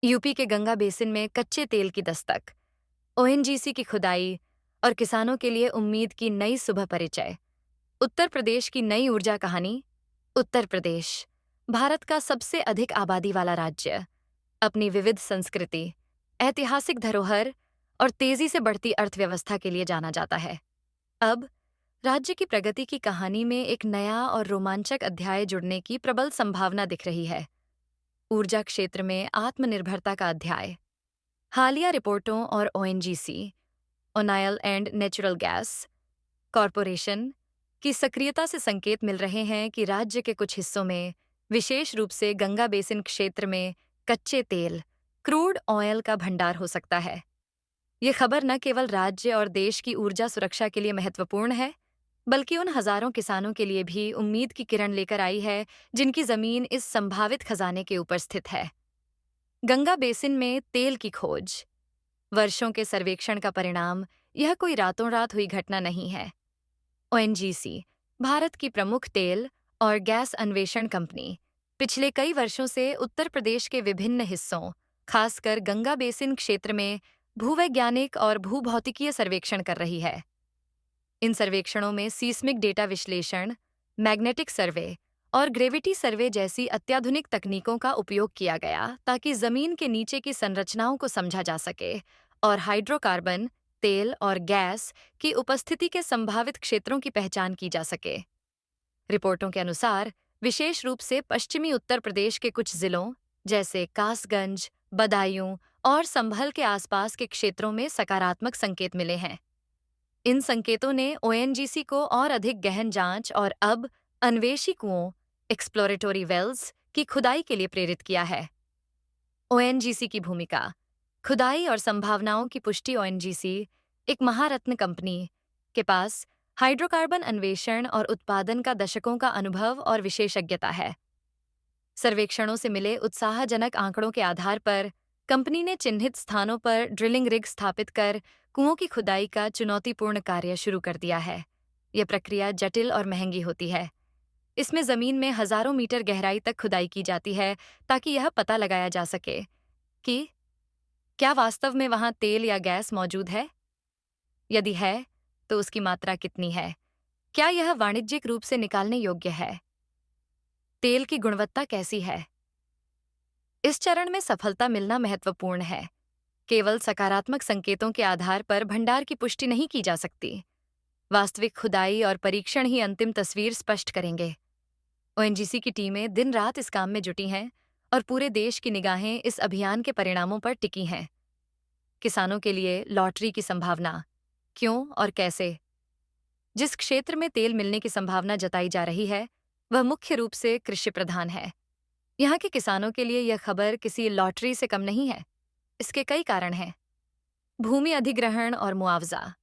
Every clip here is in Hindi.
यूपी के गंगा बेसिन में कच्चे तेल की दस्तक, ओएनजीसी की खुदाई और किसानों के लिए उम्मीद की नई सुबह परिचय। उत्तर प्रदेश की नई ऊर्जा कहानी। उत्तर प्रदेश, भारत का सबसे अधिक आबादी वाला राज्य, अपनी विविध संस्कृति, ऐतिहासिक धरोहर और तेजी से बढ़ती अर्थव्यवस्था के लिए जाना जाता है। अब राज्य की प्रगति की कहानी में एक नया और रोमांचक अध्याय जुड़ने की प्रबल संभावना दिख रही है। ऊर्जा क्षेत्र में आत्मनिर्भरता का अध्याय। हालिया रिपोर्टों और ONGC, oil and natural gas corporation की सक्रियता से संकेत मिल रहे हैं कि राज्य के कुछ हिस्सों में, विशेष रूप से गंगा बेसिन क्षेत्र में, कच्चे तेल, क्रूड ऑयल का भंडार हो सकता है। ये खबर न केवल राज्य और देश की ऊर्जा सुरक्षा के लिए महत्वपूर्ण है, बल्कि उन हजारों किसानों के लिए भी उम्मीद की किरण लेकर आई है जिनकी जमीन इस संभावित खजाने के ऊपर स्थित है। गंगा बेसिन में तेल की खोज, वर्षों के सर्वेक्षण का परिणाम। यह कोई रातों रात हुई घटना नहीं है। ओएनजीसी, भारत की प्रमुख तेल और गैस अन्वेषण कंपनी, पिछले कई वर्षों से उत्तर प्रदेश के विभिन्न हिस्सों, खासकर गंगा बेसिन क्षेत्र में भूवैज्ञानिक और भूभौतिकीय सर्वेक्षण कर रही है। इन सर्वेक्षणों में सीस्मिक डेटा विश्लेषण, मैग्नेटिक सर्वे और ग्रेविटी सर्वे जैसी अत्याधुनिक तकनीकों का उपयोग किया गया ताकि जमीन के नीचे की संरचनाओं को समझा जा सके और हाइड्रोकार्बन, तेल और गैस की उपस्थिति के संभावित क्षेत्रों की पहचान की जा सके। रिपोर्टों के अनुसार, विशेष रूप से पश्चिमी उत्तर प्रदेश के कुछ जिलों जैसे कासगंज, बदायूं और संभल के आसपास के क्षेत्रों में सकारात्मक संकेत मिले हैं। इन संकेतों ने ओएनजीसी को और अधिक गहन जांच और अब अन्वेषी कुओं, एक्सप्लोरेटरी वेल्स की खुदाई के लिए प्रेरित किया है। ओएनजीसी की भूमिका, खुदाई और संभावनाओं की पुष्टि। ओएनजीसी, एक महारत्न कंपनी, के पास हाइड्रोकार्बन अन्वेषण और उत्पादन का दशकों का अनुभव और विशेषज्ञता है। सर्वेक्षणों से मिले उत्साहजनक आंकड़ों के आधार पर कंपनी ने चिन्हित स्थानों पर ड्रिलिंग रिग स्थापित कर कुओं की खुदाई का चुनौतीपूर्ण कार्य शुरू कर दिया है। यह प्रक्रिया जटिल और महंगी होती है। इसमें जमीन में हजारों मीटर गहराई तक खुदाई की जाती है ताकि यह पता लगाया जा सके कि क्या वास्तव में वहां तेल या गैस मौजूद है। यदि है, तो उसकी मात्रा कितनी है। क्या यह वाणिज्यिक रूप से निकालने योग्य है। तेल की गुणवत्ता कैसी है। इस चरण में सफलता मिलना महत्वपूर्ण है। केवल सकारात्मक संकेतों के आधार पर भंडार की पुष्टि नहीं की जा सकती। वास्तविक खुदाई और परीक्षण ही अंतिम तस्वीर स्पष्ट करेंगे। ओएनजीसी की टीमें दिन रात इस काम में जुटी हैं और पूरे देश की निगाहें इस अभियान के परिणामों पर टिकी हैं। किसानों के लिए लॉटरी की संभावना, क्यों और कैसे। जिस क्षेत्र में तेल मिलने की संभावना जताई जा रही है, वह मुख्य रूप से कृषि प्रधान है। यहाँ के किसानों के लिए यह खबर किसी लॉटरी से कम नहीं है। इसके कई कारण हैं। भूमि अधिग्रहण और मुआवजा।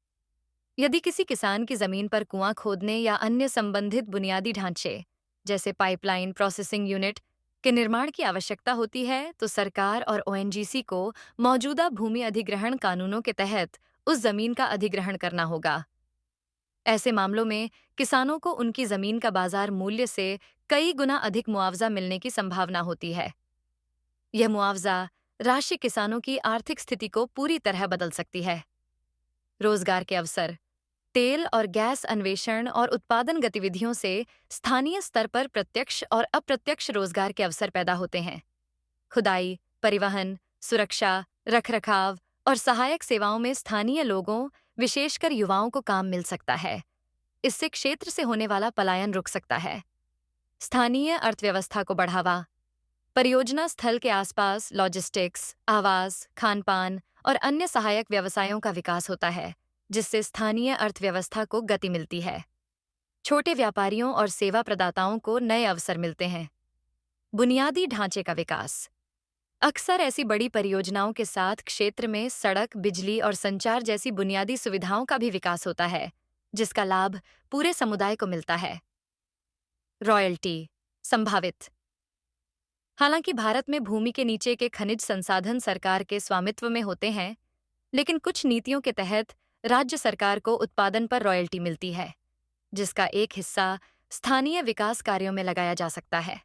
यदि किसी किसान की जमीन पर कुआं खोदने या अन्य संबंधित बुनियादी ढांचे, जैसे पाइपलाइन, प्रोसेसिंग यूनिट के निर्माण की आवश्यकता होती है, तो सरकार और ओएनजीसी को मौजूदा भूमि अधिग्रहण कानूनों के तहत उस जमीन का अधिग्रहण करना होगा। ऐसे मामलों में किसानों को उनकी जमीन का बाजार मूल्य से कई गुना अधिक मुआवजा मिलने की संभावना होती है। यह मुआवजा राशि किसानों की आर्थिक स्थिति को पूरी तरह बदल सकती है। रोजगार के अवसर। तेल और गैस अन्वेषण और उत्पादन गतिविधियों से स्थानीय स्तर पर प्रत्यक्ष और अप्रत्यक्ष रोजगार के अवसर पैदा होते हैं। खुदाई, परिवहन, सुरक्षा, रखरखाव और सहायक सेवाओं में स्थानीय लोगों, विशेषकर युवाओं को काम मिल सकता है। इससे क्षेत्र से होने वाला पलायन रुक सकता है। स्थानीय अर्थव्यवस्था को बढ़ावा। परियोजना स्थल के आसपास लॉजिस्टिक्स, आवास, खानपान और अन्य सहायक व्यवसायों का विकास होता है, जिससे स्थानीय अर्थव्यवस्था को गति मिलती है। छोटे व्यापारियों और सेवा प्रदाताओं को नए अवसर मिलते हैं। बुनियादी ढांचे का विकास। अक्सर ऐसी बड़ी परियोजनाओं के साथ क्षेत्र में सड़क, बिजली और संचार जैसी बुनियादी सुविधाओं का भी विकास होता है, जिसका लाभ पूरे समुदाय को मिलता है। रॉयल्टी संभावित। हालांकि भारत में भूमि के नीचे के खनिज संसाधन सरकार के स्वामित्व में होते हैं, लेकिन कुछ नीतियों के तहत राज्य सरकार को उत्पादन पर रॉयल्टी मिलती है, जिसका एक हिस्सा स्थानीय विकास कार्यों में लगाया जा सकता है।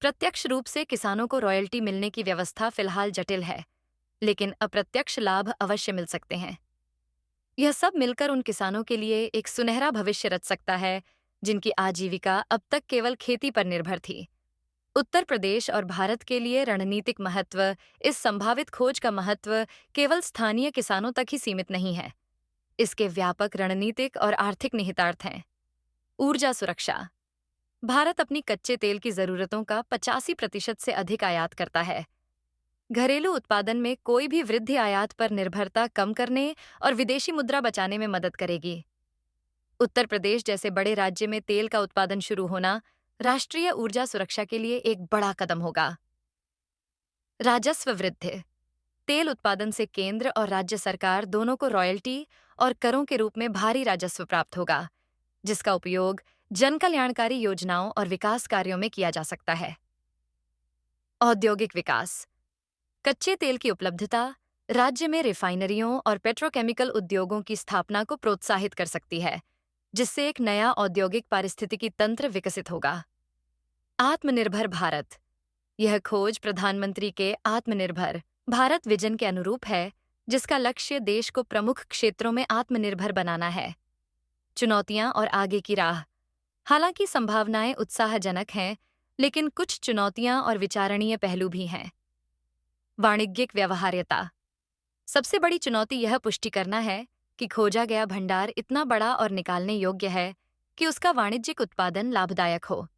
प्रत्यक्ष रूप से किसानों को रॉयल्टी मिलने की व्यवस्था फिलहाल जटिल है, लेकिन अप्रत्यक्ष लाभ अवश्य मिल सकते हैं। यह सब मिलकर उन किसानों के लिए एक सुनहरा भविष्य रच सकता है जिनकी आजीविका अब तक केवल खेती पर निर्भर थी। उत्तर प्रदेश और भारत के लिए रणनीतिक महत्व, इस संभावित खोज का महत्व केवल स्थानीय किसानों तक ही सीमित नहीं है। इसके व्यापक रणनीतिक और आर्थिक निहितार्थ हैं। ऊर्जा सुरक्षा। भारत अपनी कच्चे तेल की जरूरतों का 85% से अधिक आयात करता है। घरेलू उत्पादन में कोई भी वृद्धि आयात पर निर्भरता कम करने और विदेशी मुद्रा बचाने में मदद करेगी। उत्तर प्रदेश जैसे बड़े राज्य में तेल का उत्पादन शुरू होना राष्ट्रीय ऊर्जा सुरक्षा के लिए एक बड़ा कदम होगा। राजस्व वृद्धि। तेल उत्पादन से केंद्र और राज्य सरकार दोनों को रॉयल्टी और करों के रूप में भारी राजस्व प्राप्त होगा, जिसका उपयोग जनकल्याणकारी योजनाओं और विकास कार्यों में किया जा सकता है। औद्योगिक विकास। कच्चे तेल की उपलब्धता राज्य में रिफाइनरियों और पेट्रोकेमिकल उद्योगों की स्थापना को प्रोत्साहित कर सकती है, जिससे एक नया औद्योगिक पारिस्थितिकी तंत्र विकसित होगा। आत्मनिर्भर भारत। यह खोज प्रधानमंत्री के आत्मनिर्भर भारत विजन के अनुरूप है, जिसका लक्ष्य देश को प्रमुख क्षेत्रों में आत्मनिर्भर बनाना है। चुनौतियां और आगे की राह। हालांकि संभावनाएं उत्साहजनक हैं, लेकिन कुछ चुनौतियां और विचारणीय पहलू भी हैं। वाणिज्यिक व्यवहार्यता। सबसे बड़ी चुनौती यह पुष्टि करना है कि खोजा गया भंडार इतना बड़ा और निकालने योग्य है कि उसका वाणिज्यिक उत्पादन लाभदायक हो।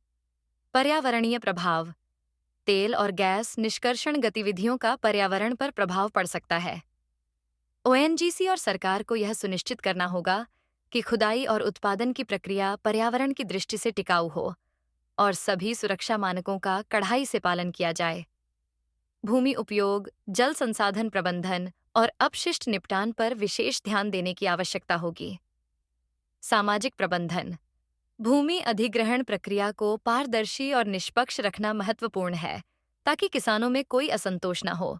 पर्यावरणीय प्रभाव। तेल और गैस निष्कर्षण गतिविधियों का पर्यावरण पर प्रभाव पड़ सकता है। ओएनजीसी और सरकार को यह सुनिश्चित करना होगा कि खुदाई और उत्पादन की प्रक्रिया पर्यावरण की दृष्टि से टिकाऊ हो और सभी सुरक्षा मानकों का कड़ाई से पालन किया जाए। भूमि उपयोग, जल संसाधन प्रबंधन और अपशिष्ट निपटान पर विशेष ध्यान देने की आवश्यकता होगी। सामाजिक प्रबंधन। भूमि अधिग्रहण प्रक्रिया को पारदर्शी और निष्पक्ष रखना महत्वपूर्ण है, ताकि किसानों में कोई असंतोष न हो।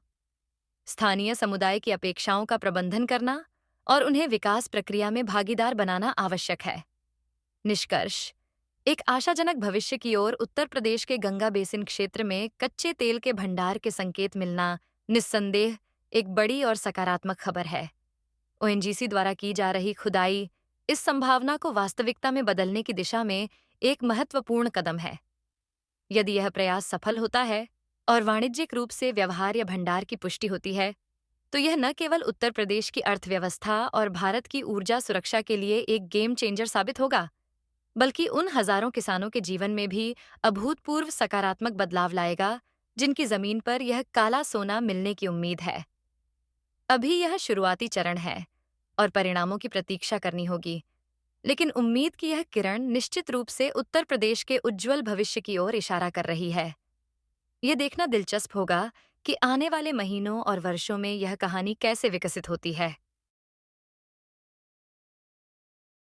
स्थानीय समुदाय की अपेक्षाओं का प्रबंधन करना और उन्हें विकास प्रक्रिया में भागीदार बनाना आवश्यक है। निष्कर्ष। एक आशाजनक भविष्य की ओर उत्तर प्रदेश के गंगा बेसिन क्षेत्र में कच्चे तेल के भंडार के संकेत मिलना निस्संदेह एक बड़ी और सकारात्मक खबर है। ओएनजीसी द्वारा की जा रही खुदाई इस संभावना को वास्तविकता में बदलने की दिशा में एक महत्वपूर्ण कदम है। यदि यह प्रयास सफल होता है और वाणिज्यिक रूप से व्यवहार्य भंडार की पुष्टि होती है, तो यह न केवल उत्तर प्रदेश की अर्थव्यवस्था और भारत की ऊर्जा सुरक्षा के लिए एक गेम चेंजर साबित होगा, बल्कि उन हजारों किसानों के जीवन में भी अभूतपूर्व सकारात्मक बदलाव लाएगा जिनकी जमीन पर यह काला सोना मिलने की उम्मीद है। अभी यह शुरुआती चरण है और परिणामों की प्रतीक्षा करनी होगी, लेकिन उम्मीद की यह किरण निश्चित रूप से उत्तर प्रदेश के उज्जवल भविष्य की ओर इशारा कर रही है। यह देखना दिलचस्प होगा कि आने वाले महीनों और वर्षों में यह कहानी कैसे विकसित होती है।